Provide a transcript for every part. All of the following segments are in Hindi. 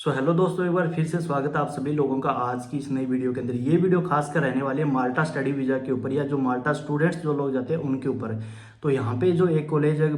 हेलो दोस्तों, एक बार फिर से स्वागत है आप सभी लोगों का आज की इस नई वीडियो के अंदर। ये वीडियो खासकर रहने वाली है माल्टा स्टडी वीज़ा के ऊपर, या जो माल्टा स्टूडेंट्स जो लोग जाते हैं उनके ऊपर। तो यहाँ पे जो एक कॉलेज है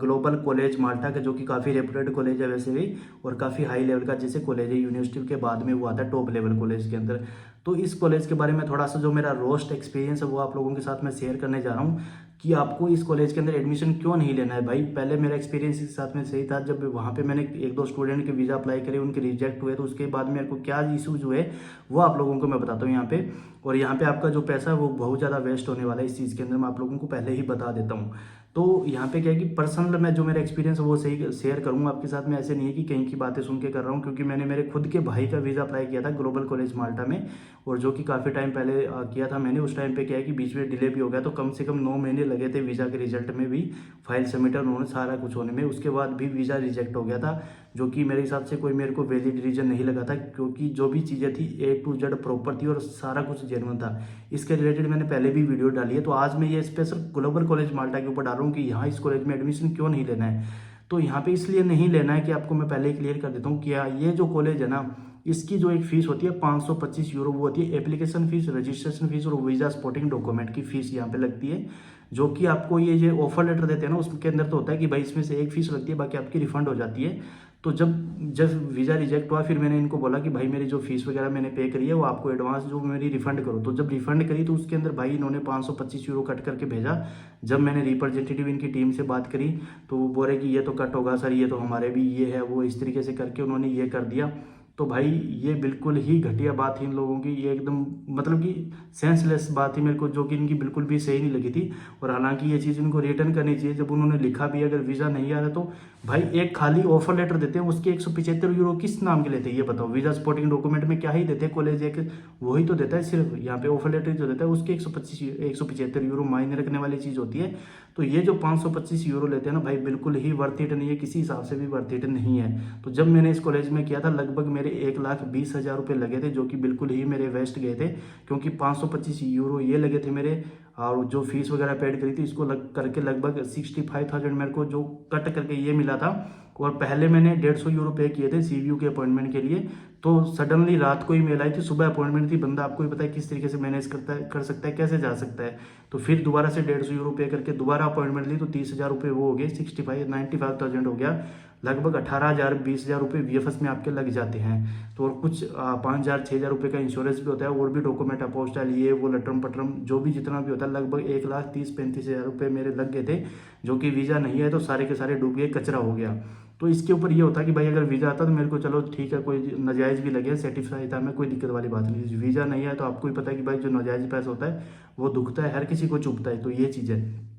ग्लोबल कॉलेज माल्टा का, जो कि काफ़ी रेपुटेड कॉलेज है वैसे भी, और काफ़ी हाई लेवल का जैसे कॉलेज है, यूनिवर्सिटी के बाद में वो आता है टॉप लेवल कॉलेज के अंदर। तो इस कॉलेज के बारे में थोड़ा सा जो मेरा रोस्ट एक्सपीरियंस है वो आप लोगों के साथ मैं शेयर करने जा रहा हूँ कि आपको इस कॉलेज के अंदर एडमिशन क्यों नहीं लेना है। भाई पहले मेरा एक्सपीरियंस इस साथ में सही था, जब वहाँ पे मैंने एक दो स्टूडेंट के वीज़ा अप्लाई करे, उनके रिजेक्ट हुए, तो उसके बाद मेरे को क्या इशूज हुए वो आप लोगों को मैं बताता हूँ यहाँ पे। और यहाँ पे आपका जो पैसा है वो बहुत ज़्यादा वेस्ट होने वाला है इस चीज़ के अंदर, मैं आप लोगों को पहले ही बता देता हूँ। तो यहाँ पे क्या है कि पर्सनल मैं जो मेरा एक्सपीरियंस है वो सही शेयर करूँगा आपके साथ में। ऐसे नहीं है कि कहीं की बातें सुन के कर रहा हूँ, क्योंकि मैंने मेरे खुद के भाई का वीज़ा अप्लाई किया था ग्लोबल कॉलेज माल्टा में, और जो कि काफ़ी टाइम पहले किया था मैंने। उस टाइम पे क्या है कि बीच में डिले भी हो गया, तो कम से कम 9 महीने लगे थे वीज़ा के रिजल्ट में भी, फाइल सबमिट उन्होंने सारा कुछ होने में, उसके बाद भी वीज़ा रिजेक्ट हो गया था। जो कि मेरे हिसाब से कोई मेरे को वैलिड रीजन नहीं लगा था, क्योंकि जो भी चीज़ें थी A to Z प्रॉपर थी और सारा कुछ जेन्युइन था। इसके रिलेटेड मैंने पहले भी वीडियो डाली है, तो आज मैं ये स्पेशल ग्लोबल कॉलेज माल्टा के ऊपर डाल रहा हूँ कि यहाँ इस कॉलेज में एडमिशन क्यों नहीं लेना है। तो यहाँ पे इसलिए नहीं लेना है कि आपको मैं पहले ही क्लियर कर देता हूँ कि ये जो कॉलेज है ना, इसकी जो एक फीस होती है 525 यूरो, वो होती है एप्लीकेशन फीस, रजिस्ट्रेशन फीस और वीज़ा स्पोर्टिंग डॉक्यूमेंट की फीस यहाँ पे लगती है। जो कि आपको ये जो ऑफर लेटर देते हैं ना, उसके अंदर तो होता है कि भाई इसमें से एक फीस लगती है, बाकी आपकी रिफंड हो जाती है। तो जब जब वीज़ा रिजेक्ट हुआ, फिर मैंने इनको बोला कि भाई मेरी जो फीस वगैरह मैंने पे करी है वो आपको एडवांस जो मेरी रिफंड करो। तो जब रिफंड करी तो उसके अंदर भाई इन्होंने 525 यूरो कट करके भेजा। जब मैंने रिप्रेजेंटेटिव इनकी टीम से बात करी तो वो बोल रहे कि ये तो कट होगा सर, ये तो हमारे भी ये है वो, इस तरीके से करके उन्होंने ये कर दिया। तो भाई ये बिल्कुल ही घटिया बात थी इन लोगों की, ये एकदम मतलब कि सेंसलेस बात थी मेरे को, जो कि इनकी बिल्कुल भी सही नहीं लगी थी। और हालांकि ये चीज़ इनको रिटर्न करनी चाहिए, जब उन्होंने लिखा भी अगर वीज़ा नहीं आ रहा तो भाई एक खाली ऑफर लेटर देते हैं, उसके 175 यूरो किस नाम के लेते हैं ये बताओ। वीज़ा सपोर्टिंग डॉक्यूमेंट में क्या ही देते हैं कॉलेज, एक वही तो देता है सिर्फ। यहाँ पे ऑफर लेटर जो देता है उसके 175 यूरो मायने रखने वाली चीज़ होती है। तो ये जो 525 यूरो लेते हैं ना भाई, बिल्कुल ही वर्थ इट नहीं है, किसी हिसाब से भी वर्थ इट नहीं है। तो जब मैंने इस कॉलेज में किया था लगभग मेरे 1,20,000 रुपये लगे थे, जो कि बिल्कुल ही मेरे वेस्ट गए थे, क्योंकि 525 यूरो ये लगे थे मेरे, और जो फीस वगैरह पेड करी थी इसको करके लगभग 65,000 मेरे को जो कट करके ये मिला था। और पहले मैंने 150 यूरो पे किए थे CVU के अपॉइंटमेंट के लिए। तो सडनली रात को ही मेल आई थी, सुबह अपॉइंटमेंट थी, बंदा आपको ही पता है किस तरीके से मैनेज कर सकता है, कैसे जा सकता है। तो फिर दोबारा से 150 यूरो पे करके दोबारा अपॉइंटमेंट ली, तो 30,000 रुपये वो हो गए, 95,000 हो गया। लगभग 18,000 20,000 रुपये VFS में आपके लग जाते हैं। तो और कुछ 5,000 6,000 रुपये का इंश्योरेंस भी होता है, और भी डॉक्यूमेंट अपोस्टाइल ये वो लटरम पटरम जो भी जितना भी होता है, लगभग 1,30,35,000 रुपये मेरे लग गए थे। जो कि वीज़ा नहीं है तो सारे के सारे डूब गए, कचरा हो गया। तो इसके ऊपर ये होता कि भाई अगर वीज़ा आता तो मेरे को चलो ठीक है, कोई नाजायज़ भी लगे, सेटिस्फाई था मैं, कोई दिक्कत वाली बात नहीं। वीज़ा नहीं है तो आपको ही पता है कि भाई जो नाजायज़ पैसा होता है वो दुखता है, हर किसी को चुभता है। तो ये चीज़ है।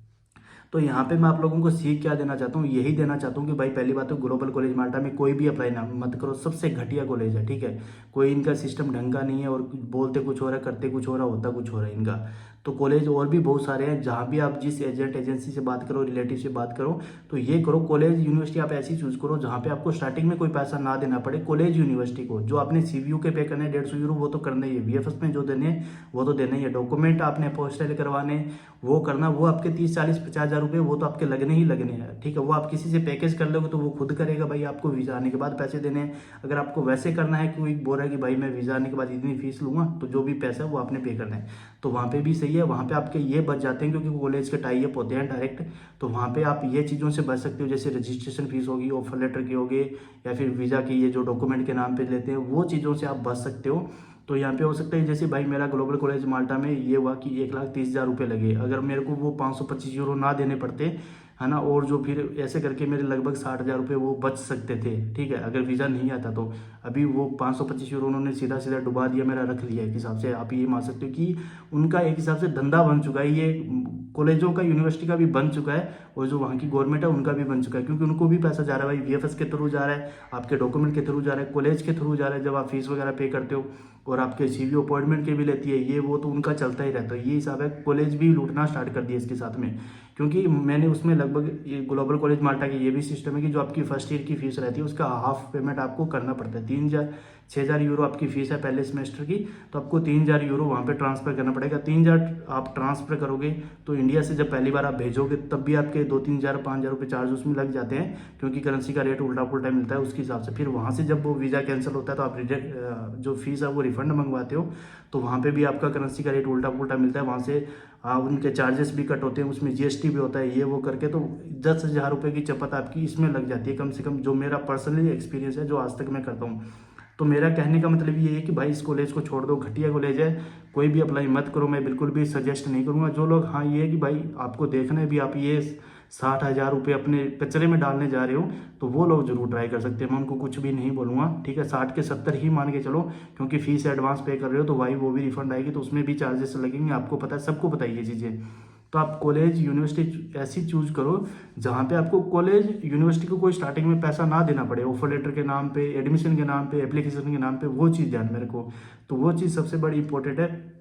तो यहाँ पे मैं आप लोगों को सीख क्या देना चाहता हूँ, यही देना चाहता हूँ कि भाई पहली बात तो ग्लोबल कॉलेज माल्टा में कोई भी अप्लाई ना मत करो, सबसे घटिया कॉलेज है, ठीक है। कोई इनका सिस्टम ढंग का नहीं है, और बोलते कुछ हो रहा है, करते कुछ हो रहा, होता कुछ हो रहा है इनका। तो कॉलेज और भी बहुत सारे हैं, जहाँ भी आप जिस एजेंसी से बात करो, रिलेटिव से बात करो, तो ये करो, कॉलेज यूनिवर्सिटी आप ऐसी चूज करो जहाँ पे आपको स्टार्टिंग में कोई पैसा ना देना पड़े। कॉलेज यूनिवर्सिटी को जो आपने CVU के पे करने 150 यूरो वो तो करना ही है, VFS में जो देने वो तो देना ही है, डॉक्यूमेंट आपने अपोस्टाइल करवाने वो करना, वो आपके 30 40 50 हज़ार रुपये वो तो आपके लगने ही लगने हैं, ठीक है। वो आप किसी से पैकेज कर लोगे तो वो खुद करेगा, भाई आपको वीज़ा आने के बाद पैसे देने हैं। अगर आपको वैसे करना है, कोई बोल रहा है कि भाई मैं वीज़ा आने के बाद इतनी फीस लूँगा, तो जो भी पैसा है वो आपने पे करना है। तो वहाँ पे भी सही है, वहाँ पे आपके ये बच जाते हैं, क्योंकि कॉलेज के टाई अप होते हैं डायरेक्ट। तो वहाँ पे आप ये चीज़ों से बच सकते हो, जैसे रजिस्ट्रेशन फीस होगी, ऑफर लेटर की होगी, या फिर वीज़ा की ये जो डॉक्यूमेंट के नाम पे लेते हैं, वो चीज़ों से आप बच सकते हो। तो यहाँ पे हो सकता है जैसे भाई मेरा ग्लोबल कॉलेज माल्टा में ये हुआ कि 1,30,000 रुपये लगे, अगर मेरे को वो 525 यूरो ना देने पड़ते, है ना, और जो फिर ऐसे करके मेरे लगभग 60,000 रुपये वो बच सकते थे, ठीक है, अगर वीज़ा नहीं आता तो। अभी वो 525 यूरो उन्होंने सीधा सीधा डुबा दिया, मेरा रख लिया एक हिसाब से। आप ये मान सकते हो कि उनका एक हिसाब से धंधा बन चुका है, ये कॉलेजों का यूनिवर्सिटी का भी बन चुका है, और जो वहाँ की गवर्नमेंट है उनका भी बन चुका है, क्योंकि उनको भी पैसा जा रहा है भाई, VFS के थ्रू जा रहा है, आपके डॉक्यूमेंट के थ्रू जा रहा है, कॉलेज के थ्रू जा रहा है, जब आप फीस वगैरह पे करते हो, और आपके CVU अपॉइंटमेंट के भी लेती है ये वो, तो उनका चलता ही रहता है। ये हिसाब है, कॉलेज भी लूटना स्टार्ट कर दिया इसके साथ में। क्योंकि मैंने उसमें लगभग ये ग्लोबल कॉलेज माल्टा की ये भी सिस्टम है कि जो आपकी फर्स्ट ईयर की फीस रहती है उसका हाफ पेमेंट आपको करना पड़ता है। 6,000 यूरो आपकी फीस है पहले सेमेस्टर की, तो आपको 3,000 यूरो वहाँ पे ट्रांसफ़र करना पड़ेगा। 3,000 आप ट्रांसफ़र करोगे तो इंडिया से जब पहली बार आप भेजोगे तब भी आपके 2-3,000 5,000 रुपये चार्ज उसमें लग जाते हैं, क्योंकि करेंसी का रेट उल्टा पुल्टा मिलता है उसके हिसाब से। फिर वहाँ से जब वो वीज़ा कैंसिल होता है तो आप जो फीस है वो रिफंड मंगवाते हो, तो वहाँ पे भी आपका करेंसी का रेट उल्टा पुल्टा मिलता है। वहाँ से उनके चार्जेस भी कट होते हैं, उसमें जीएसटी भी होता है, ये वो करके तो 10,000 रुपये की चपत आपकी इसमें लग जाती है कम से कम, जो मेरा पर्सनली एक्सपीरियंस है जो आज तक मैं करता हूँ। तो मेरा कहने का मतलब ये है कि भाई इस कॉलेज को छोड़ दो, घटिया कॉलेज है, कोई भी अप्लाई मत करो, मैं बिल्कुल भी सजेस्ट नहीं करूँगा। जो लोग, हाँ ये है कि भाई आपको देखना है भी आप ये 60,000 रुपये अपने कचरे में डालने जा रहे हो, तो वो लोग जरूर ट्राई कर सकते हैं, मैं उनको कुछ भी नहीं बोलूँगा, ठीक है। 60 के 70 ही मान के चलो, क्योंकि फीस एडवांस पे कर रहे हो तो भाई वो भी रिफंड आएगी, तो उसमें भी चार्जेस लगेंगे, आपको पता है, सबको पता है ये चीज़ें। तो आप कॉलेज यूनिवर्सिटी ऐसी चूज करो जहाँ पे आपको कॉलेज यूनिवर्सिटी को कोई स्टार्टिंग में पैसा ना देना पड़े, ऑफर लेटर के नाम पे, एडमिशन के नाम पे, एप्लीकेशन के नाम पे, वो चीज़ ध्यान में रखो। तो वो चीज़ सबसे बड़ी इंपॉर्टेंट है।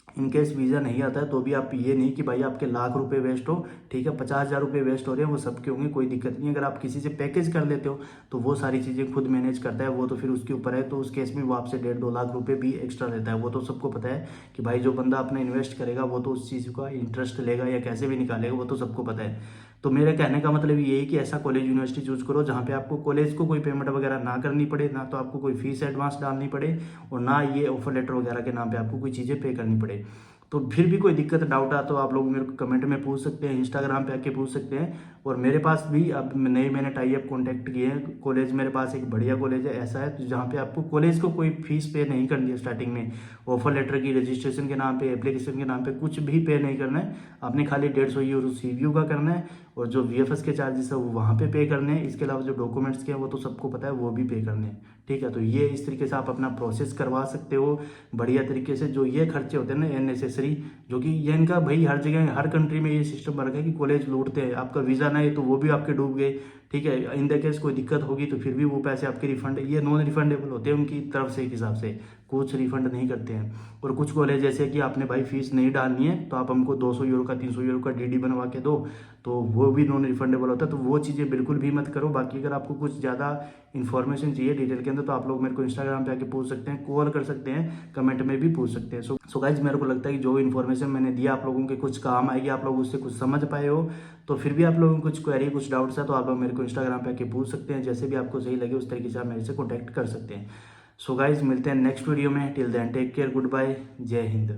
इन केस वीज़ा नहीं आता है तो भी आप ये नहीं कि भाई आपके लाख रुपए वेस्ट हो, ठीक है, 50,000 रुपये वेस्ट हो रहे हैं, वो सबके होंगे, कोई दिक्कत नहीं। अगर आप किसी से पैकेज कर लेते हो तो वो सारी चीज़ें खुद मैनेज करता है, वो तो फिर उसके ऊपर है, तो उस केस में वो आपसे 1.5-2 लाख रुपये भी एक्स्ट्रा लेता है। वो तो सबको पता है कि भाई जो बंदा अपना इन्वेस्ट करेगा वो तो उस चीज़ का इंटरेस्ट लेगा या कैसे भी निकालेगा, वो तो सबको पता है। तो मेरे कहने का मतलब ये है कि ऐसा कॉलेज यूनिवर्सिटी चूज करो जहाँ पे आपको कॉलेज को कोई पेमेंट वगैरह ना करनी पड़े, ना तो आपको कोई फीस एडवांस डालनी पड़े, और ना ये ऑफर लेटर वगैरह के नाम पे आपको कोई चीज़ें पे करनी पड़े। तो फिर भी कोई दिक्कत डाउट आ तो आप लोग मेरे को कमेंट में पूछ सकते हैं, इंस्टाग्राम पे आके पूछ सकते हैं। और मेरे पास भी अब मैंने टाई अप कॉन्टैक्ट किए हैं कॉलेज, मेरे पास एक बढ़िया कॉलेज है ऐसा है जहाँ पे आपको कॉलेज को कोई फीस पे नहीं करनी है स्टार्टिंग में, ऑफर लेटर की, रजिस्ट्रेशन के नाम पे, एप्लीकेशन के नाम पे कुछ भी पे नहीं करना है, आपने खाली 150 यूरो CVU का करना है, और जो VFS के चार्जेस है वो वहाँ पे करने हैं। इसके अलावा जो डॉक्यूमेंट्स के हैं वो तो सबको पता है, वो भी पे करने हैं, ठीक है। तो ये इस तरीके से आप अपना प्रोसेस करवा सकते हो बढ़िया तरीके से। जो ये खर्चे होते हैं ना अननेसेसरी, जो कि ये इनका भाई हर जगह हर कंट्री में ये सिस्टम बन रखा है कि कॉलेज लूटते हैं, आपका वीज़ा ना है तो वो भी आपके डूब गए, ठीक है। इन द केस कोई दिक्कत होगी तो फिर भी वो पैसे आपके रिफंड, ये नॉन रिफंडेबल होते हैं उनकी तरफ से, एक हिसाब से कुछ रिफंड नहीं करते हैं। और कुछ कॉलेज जैसे कि आपने भाई फीस नहीं डालनी है तो आप हमको 200 यूरो का 300 यूरो का DD बनवा के दो, तो वो भी नॉन रिफंडेबल होता है। तो वो चीज़ें बिल्कुल भी मत करो। बाकी अगर आपको कुछ ज़्यादा इन्फॉर्मेशन चाहिए डिटेल के अंदर तो आप लोग मेरे को इंस्टाग्राम पे आके पूछ सकते हैं, कॉल कर सकते हैं, कमेंट में भी पूछ सकते हैं। सो गाइज मेरे को लगता है कि जो इन्फॉर्मेशन मैंने दिया आप लोगों के कुछ काम आएगी, आप लोग उससे कुछ समझ पाए हो। तो फिर भी आप लोगों को कुछ क्वेरी, कुछ डाउट्स है तो आप लोग मेरे को इंस्टाग्राम पे आके पूछ सकते हैं, जैसे भी आपको सही लगे उस तरीके से आप मेरे से कॉन्टैक्ट कर सकते हैं। सो गाइज मिलते हैं नेक्स्ट वीडियो में, till then take care, goodbye, Jai Hind.